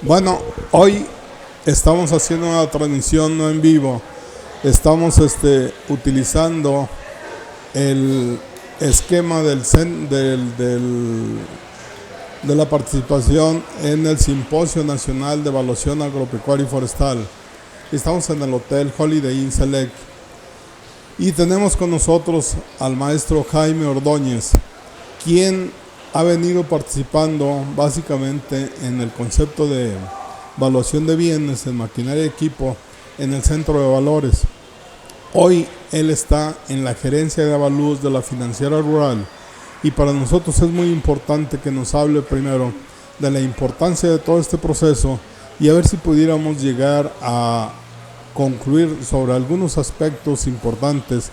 Bueno, hoy estamos haciendo una transmisión no en vivo. Estamos utilizando el esquema de la participación en el Simposio Nacional de Evaluación Agropecuaria y Forestal. Estamos en el Hotel Holiday Inn Select y tenemos con nosotros al maestro Jaime Ordóñez, quien ha venido participando básicamente en el concepto de evaluación de bienes en maquinaria y equipo en el Centro de Valores. Hoy él está en la gerencia de avalúos de la Financiera Rural y para nosotros es muy importante que nos hable primero de la importancia de todo este proceso y a ver si pudiéramos llegar a concluir sobre algunos aspectos importantes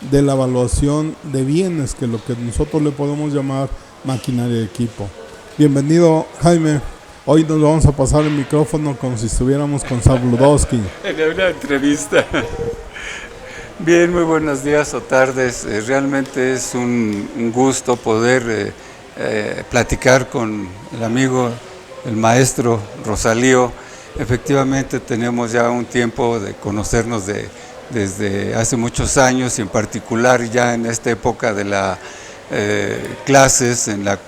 de la evaluación de bienes, que es lo que nosotros le podemos llamar maquinaria y equipo. Bienvenido, Jaime. Hoy nos vamos a pasar el micrófono como si estuviéramos con Sabludowski. En una entrevista. Bien, muy buenos días o tardes. Realmente es un gusto poder platicar con el amigo, el maestro Rosalío. Efectivamente tenemos ya un tiempo de conocernos desde hace muchos años y en particular ya en esta época de las clases en la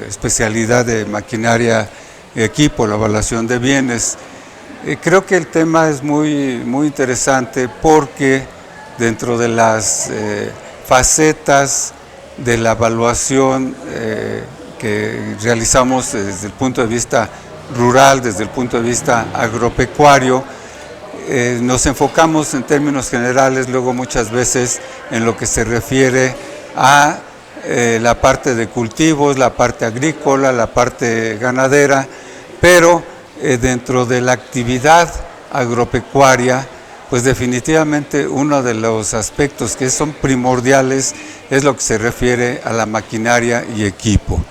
especialidad de maquinaria y equipo, la evaluación de bienes. Creo que el tema es muy interesante porque dentro de las facetas de la evaluación que realizamos desde el punto de vista rural, desde el punto de vista agropecuario, nos enfocamos en términos generales luego muchas veces en lo que se refiere a la parte de cultivos, la parte agrícola, la parte ganadera, pero dentro de la actividad agropecuaria, pues definitivamente uno de los aspectos que son primordiales es lo que se refiere a la maquinaria y equipo.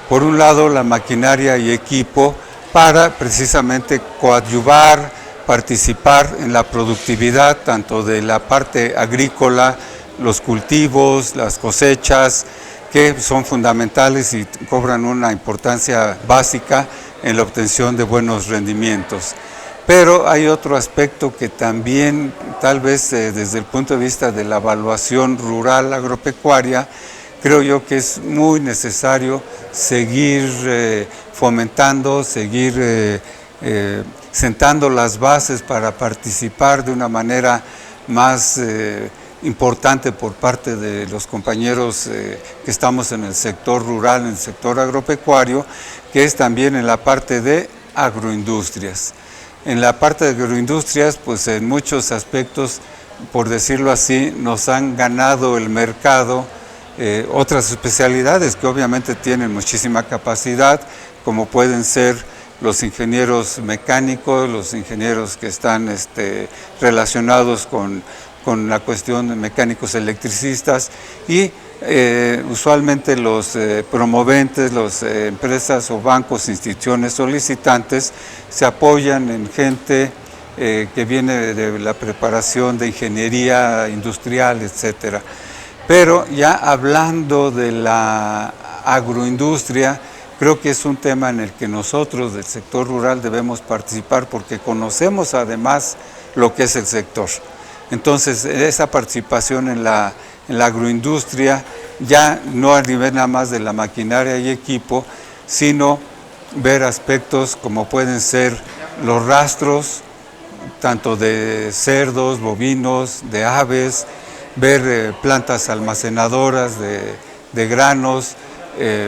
Por un lado, la maquinaria y equipo para precisamente coadyuvar, participar en la productividad tanto de la parte agrícola, los cultivos, las cosechas, que son fundamentales y cobran una importancia básica en la obtención de buenos rendimientos. Pero hay otro aspecto que también, tal vez desde el punto de vista de la evaluación rural agropecuaria, creo yo que es muy necesario seguir fomentando, seguir sentando las bases para participar de una manera más importante por parte de los compañeros que estamos en el sector rural, en el sector agropecuario, que es también en la parte de agroindustrias. En la parte de agroindustrias, pues en muchos aspectos, por decirlo así, nos han ganado el mercado otras especialidades que obviamente tienen muchísima capacidad, como pueden ser los ingenieros mecánicos, los ingenieros que están relacionados con la cuestión de mecánicos electricistas y usualmente los promoventes, las empresas o bancos, instituciones solicitantes se apoyan en gente que viene de la preparación de ingeniería industrial, etcétera. Pero ya hablando de la agroindustria, creo que es un tema en el que nosotros del sector rural debemos participar porque conocemos además lo que es el sector. Entonces, esa participación en la agroindustria, ya no a nivel nada más de la maquinaria y equipo, sino ver aspectos como pueden ser los rastros, tanto de cerdos, bovinos, de aves, ver plantas almacenadoras de granos,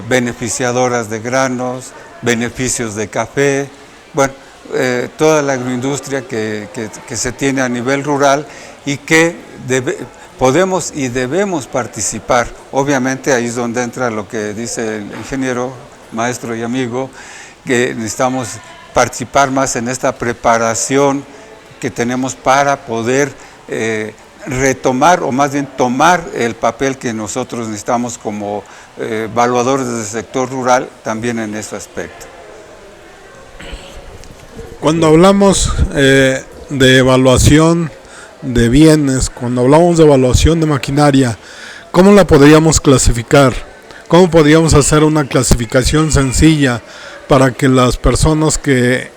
beneficiadoras de granos, beneficios de café, bueno, toda la agroindustria que se tiene a nivel rural y que podemos y debemos participar. Obviamente ahí es donde entra lo que dice el ingeniero, maestro y amigo, que necesitamos participar más en esta preparación que tenemos para poder retomar o más bien tomar el papel que nosotros necesitamos como evaluadores del sector rural también en ese aspecto. Cuando hablamos de evaluación de bienes, cuando hablamos de evaluación de maquinaria, ¿cómo la podríamos clasificar? ¿Cómo podríamos hacer una clasificación sencilla para que las personas que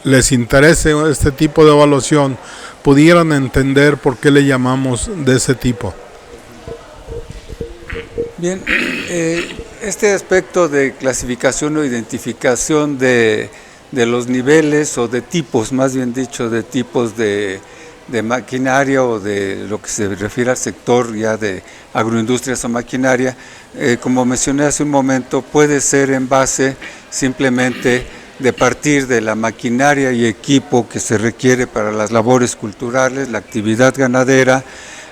les interese este tipo de evaluación pudieran entender por qué le llamamos de ese tipo? Bien, este aspecto de clasificación o identificación de los niveles o de tipos, más bien dicho, de tipos de maquinaria o de lo que se refiere al sector ya de agroindustrias o maquinaria, como mencioné hace un momento, puede ser en base simplemente de partir de la maquinaria y equipo que se requiere para las labores culturales, la actividad ganadera.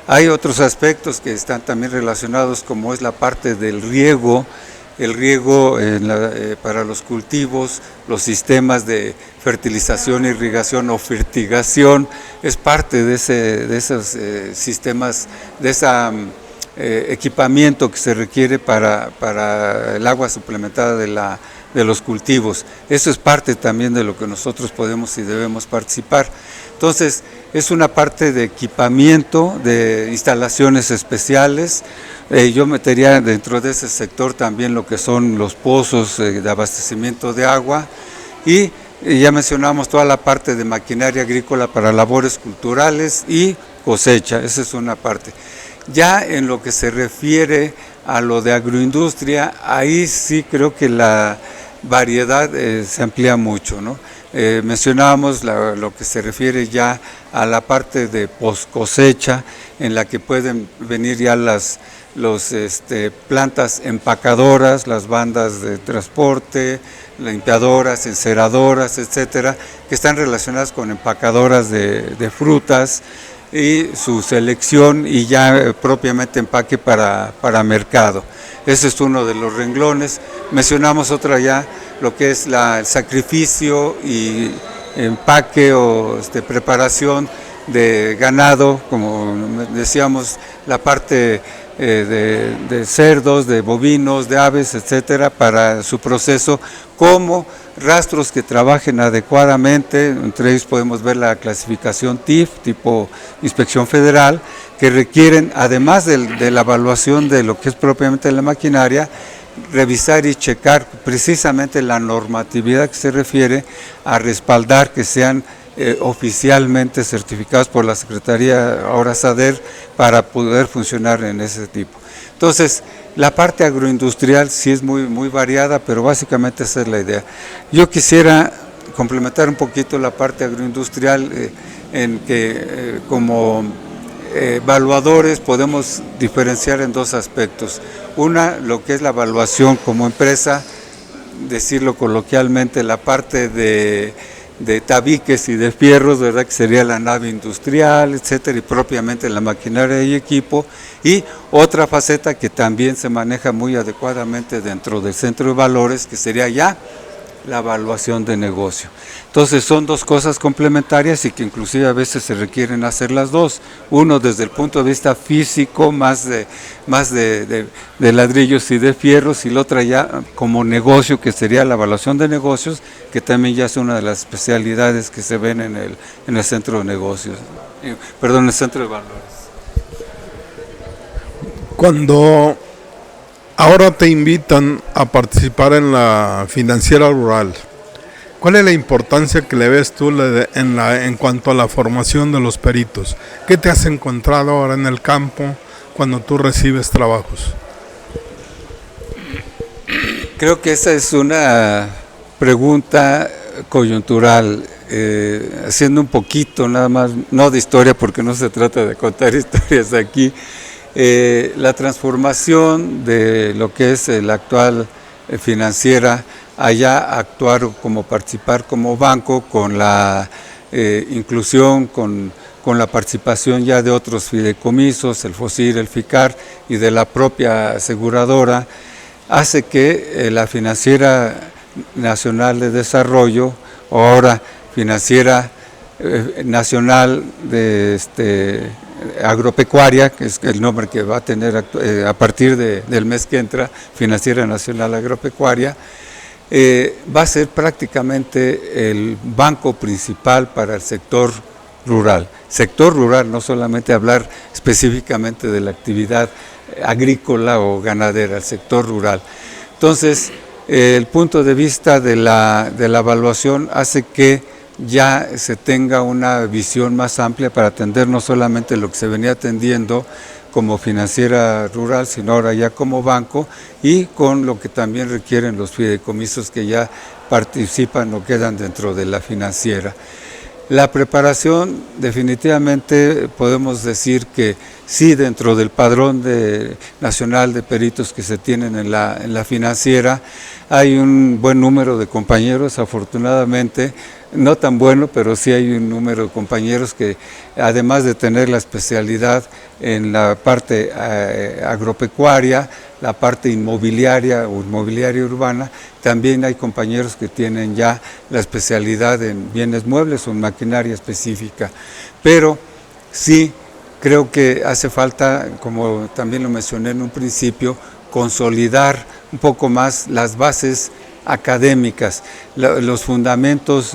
Hay otros aspectos que están también relacionados, como es la parte del riego, el riego para los cultivos, los sistemas de fertilización, irrigación o fertigación, es parte de esos sistemas, de ese equipamiento que se requiere para el agua suplementada de los cultivos. Eso es parte también de lo que nosotros podemos y debemos participar. Entonces, es una parte de equipamiento, de instalaciones especiales. Yo metería dentro de ese sector también lo que son los pozos de abastecimiento de agua y ya mencionamos toda la parte de maquinaria agrícola para labores culturales y cosecha, esa es una parte. Ya en lo que se refiere a lo de agroindustria, ahí sí creo que la variedad se amplía mucho, ¿no? Mencionábamos lo que se refiere ya a la parte de post cosecha, en la que pueden venir ya las plantas empacadoras, las bandas de transporte, limpiadoras, enceradoras, etcétera, que están relacionadas con empacadoras de frutas y su selección y ya propiamente empaque para mercado. Ese es uno de los renglones. Mencionamos otra ya, lo que es el sacrificio y empaque o preparación de ganado, como decíamos, la parte de cerdos, de bovinos, de aves, etcétera, para su proceso, como rastros que trabajen adecuadamente. Entre ellos podemos ver la clasificación TIF, tipo Inspección Federal, que requieren, además de la evaluación de lo que es propiamente la maquinaria, revisar y checar precisamente la normatividad que se refiere a respaldar que sean oficialmente certificados por la Secretaría, ahora SADER, para poder funcionar en ese tipo. Entonces, la parte agroindustrial sí es muy variada, pero básicamente esa es la idea. Yo quisiera complementar un poquito la parte agroindustrial en que como evaluadores podemos diferenciar en dos aspectos. Una, lo que es la evaluación como empresa, decirlo coloquialmente, la parte de tabiques y de fierros, ¿verdad?, que sería la nave industrial, etcétera, y propiamente la maquinaria y equipo. Y otra faceta que también se maneja muy adecuadamente dentro del centro de valores, que sería ya la evaluación de negocio. Entonces son dos cosas complementarias y que inclusive a veces se requieren hacer las dos. Uno desde el punto de vista físico, más de ladrillos y de fierros, y la otra ya como negocio, que sería la evaluación de negocios, que también ya es una de las especialidades que se ven en el centro de negocios, perdón, en el centro de valores. Cuando ahora te invitan a participar en la financiera rural, ¿cuál es la importancia que le ves tú en cuanto a la formación de los peritos? ¿Qué te has encontrado ahora en el campo cuando tú recibes trabajos? Creo que esa es una pregunta coyuntural, haciendo un poquito nada más, no de historia porque no se trata de contar historias aquí, la transformación de lo que es la actual financiera, allá actuar como participar como banco, con la inclusión, con la participación ya de otros fideicomisos, el FOSIR, el FICAR y de la propia aseguradora, hace que la Financiera Nacional de Desarrollo, o ahora Financiera Nacional de Agropecuaria, que es el nombre que va a tener a partir del mes que entra, Financiera Nacional Agropecuaria, va a ser prácticamente el banco principal para el sector rural. Sector rural, no solamente hablar específicamente de la actividad agrícola o ganadera, el sector rural. Entonces, El punto de vista de la evaluación hace que ya se tenga una visión más amplia para atender no solamente lo que se venía atendiendo como financiera rural, sino ahora ya como banco, y con lo que también requieren los fideicomisos que ya participan o quedan dentro de la financiera. La preparación, definitivamente podemos decir que sí, dentro del padrón nacional de peritos que se tienen en la financiera, hay un buen número de compañeros, afortunadamente, no tan bueno, pero sí hay un número de compañeros que, además de tener la especialidad en la parte agropecuaria, la parte inmobiliaria o inmobiliaria urbana, también hay compañeros que tienen ya la especialidad en bienes muebles o en maquinaria específica. Pero sí creo que hace falta, como también lo mencioné en un principio, consolidar un poco más las bases académicas, los fundamentos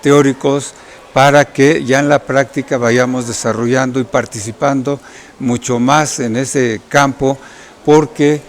teóricos, para que ya en la práctica vayamos desarrollando y participando mucho más en ese campo, porque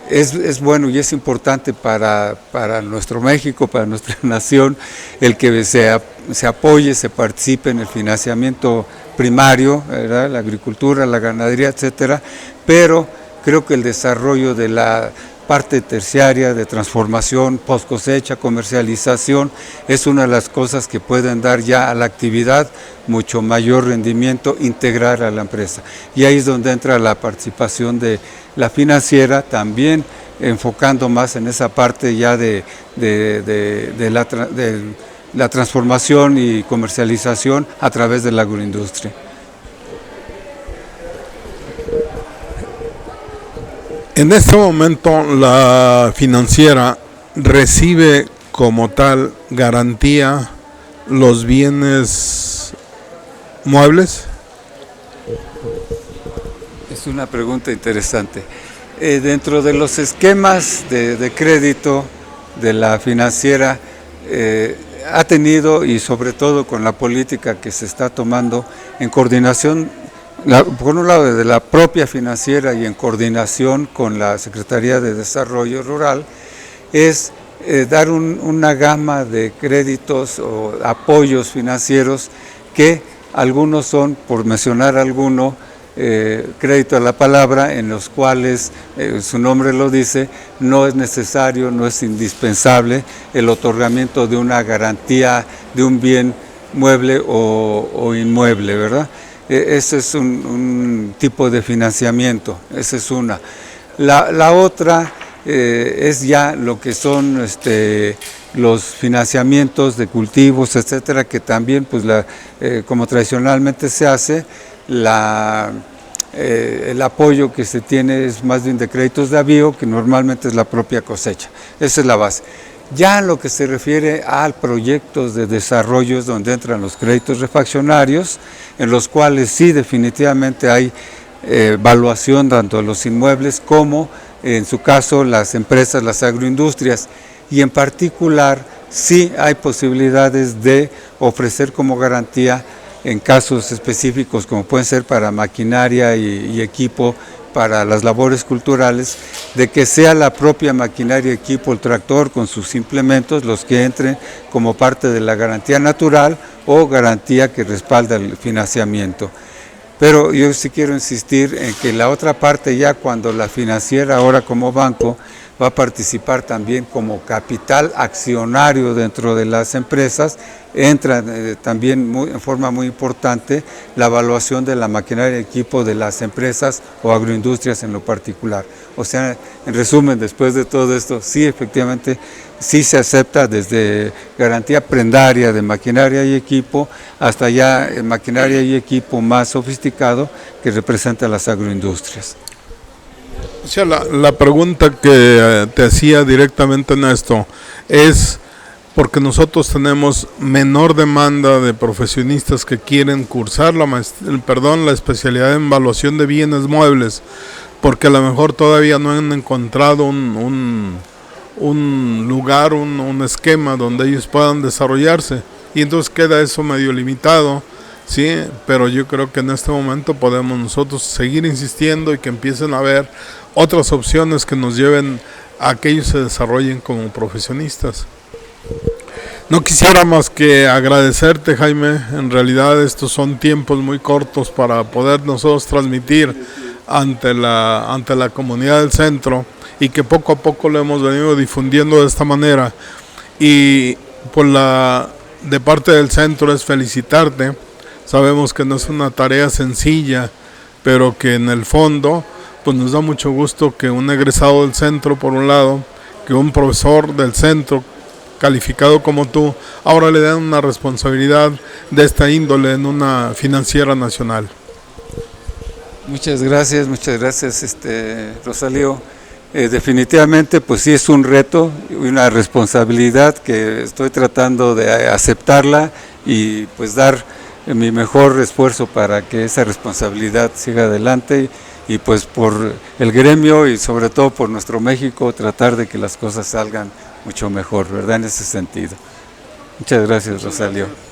es bueno y es importante para nuestro México, para nuestra nación, el que se apoye, se participe en el financiamiento primario, ¿verdad? La agricultura, la ganadería, etcétera, pero creo que el desarrollo de la parte terciaria de transformación, post cosecha, comercialización, es una de las cosas que pueden dar ya a la actividad mucho mayor rendimiento, integrar a la empresa. Y ahí es donde entra la participación de la financiera, también enfocando más en esa parte ya de la transformación y comercialización a través de la agroindustria. En este momento la financiera recibe como tal garantía los bienes muebles. Es una pregunta interesante. Dentro de los esquemas de crédito de la financiera, ha tenido, y sobre todo con la política que se está tomando en coordinación, por un lado de la propia financiera y en coordinación con la Secretaría de Desarrollo Rural, es dar una gama de créditos o apoyos financieros que algunos son, por mencionar alguno, crédito a la palabra, en los cuales, su nombre lo dice, no es necesario, no es indispensable el otorgamiento de una garantía de un bien mueble o inmueble, ¿verdad? Ese es un tipo de financiamiento, esa es una. La otra es ya lo que son los financiamientos de cultivos, etcétera, que también, pues, como tradicionalmente se hace, el apoyo que se tiene es más bien de créditos de avío, que normalmente es la propia cosecha. Esa es la base. Ya en lo que se refiere a proyectos de desarrollo, es donde entran los créditos refaccionarios, en los cuales sí definitivamente hay evaluación tanto de los inmuebles como, en su caso, las empresas, las agroindustrias, y en particular sí hay posibilidades de ofrecer como garantía en casos específicos, como pueden ser para maquinaria y equipo para las labores culturales, de que sea la propia maquinaria, equipo, el tractor con sus implementos los que entren como parte de la garantía natural o garantía que respalda el financiamiento. Pero yo sí quiero insistir en que la otra parte, ya cuando la financiera ahora como banco va a participar también como capital accionario dentro de las empresas, entra también en forma muy importante la evaluación de la maquinaria y equipo de las empresas o agroindustrias en lo particular. O sea, en resumen, después de todo esto, sí, efectivamente, sí se acepta desde garantía prendaria de maquinaria y equipo hasta ya maquinaria y equipo más sofisticado que representa las agroindustrias. O sea, la pregunta que te hacía directamente en esto es porque nosotros tenemos menor demanda de profesionistas que quieren cursar la especialidad en evaluación de bienes muebles, porque a lo mejor todavía no han encontrado un lugar, un esquema donde ellos puedan desarrollarse, y entonces queda eso medio limitado. Sí, pero yo creo que en este momento podemos nosotros seguir insistiendo y que empiecen a haber otras opciones que nos lleven a que ellos se desarrollen como profesionistas. No quisiera más que agradecerte, Jaime. En realidad estos son tiempos muy cortos para poder nosotros transmitir ante la comunidad del centro, y que poco a poco lo hemos venido difundiendo de esta manera. Y de parte del centro es felicitarte. Sabemos que no es una tarea sencilla, pero que en el fondo pues nos da mucho gusto que un egresado del centro, por un lado, que un profesor del centro calificado como tú, ahora le dan una responsabilidad de esta índole en una financiera nacional. Muchas gracias, Rosalío. Definitivamente pues sí es un reto y una responsabilidad que estoy tratando de aceptarla y pues dar mi mejor esfuerzo para que esa responsabilidad siga adelante, y pues por el gremio y sobre todo por nuestro México tratar de que las cosas salgan mucho mejor, ¿verdad? En ese sentido. Muchas gracias, Rosalío.